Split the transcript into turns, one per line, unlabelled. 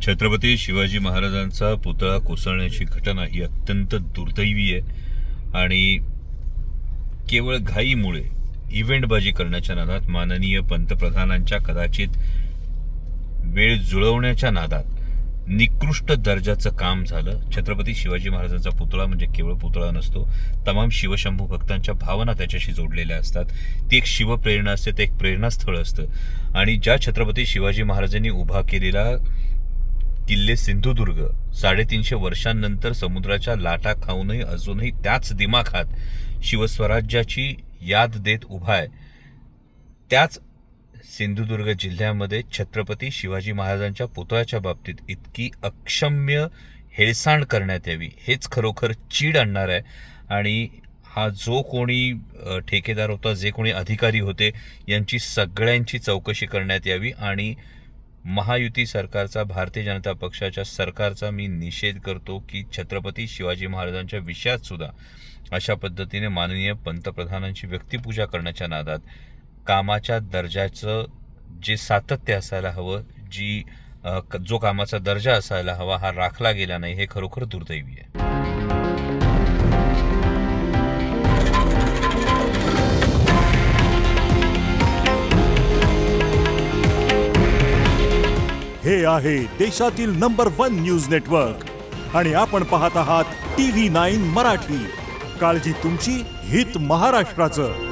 छत्रपती शिवाजी महाराजांचा पुतळा कोसळण्याची घटना ही अत्यंत दुर्दैवी आहे आणि केवळ घाईमुळे इव्हेंटबाजी करण्याच्या नादात माननीय पंतप्रधानांच्या कदाचित वेळ जुळवण्याच्या नादात निकृष्ट दर्जाचं काम झालं। छत्रपती शिवाजी महाराजांचा पुतळा म्हणजे केवळ पुतळा नसतो, तमाम शिवशंभू भक्तांच्या भावना त्याच्याशी जोडलेल्या असतात। ती एक शिवप्रेरणा असते, ते एक प्रेरणास्थळ असतं आणि ज्या छत्रपती शिवाजी महाराजांनी उभा केलेला किल्ले सिंधुदुर्ग 350 वर्षांनंतर समुद्राच्या लाटा खाऊनही अजूनही त्याच दिमाखात शिवस्वराज्याची याद देत उभा आहे। त्याच सिंधुदुर्ग जिल्ह्यामध्ये छत्रपती शिवाजी महाराजांच्या पुतळ्याच्या बाबतीत इतकी अक्षम्य हेळसांड करण्यात यावी हेच खरोखर चीड आणणार आहे। आणि हा जो कोणी ठेकेदार होता, जे कोणी अधिकारी होते, यांची सगळ्यांची चौकशी करण्यात यावी आणि महायुती सरकारचा, भारतीय जनता पक्षाच्या सरकारचा मी निषेध करतो की छत्रपती शिवाजी महाराजांच्या विषयात सुद्धा अशा पद्धतीने माननीय पंतप्रधानांची व्यक्तिपूजा करण्याच्या नादात कामाच्या दर्जाचं जे सातत्य असायला हवं, जो कामाचा दर्जा असायला हवा, हा राखला गेला नाही, हे खरोखर दुर्दैवी आहे।
हे आहे देशातील नंबर 1 न्यूज नेटवर्क आणि आपण पाहत आहात TV9 मराठी। काळजी तुमची, हित महाराष्ट्राचं।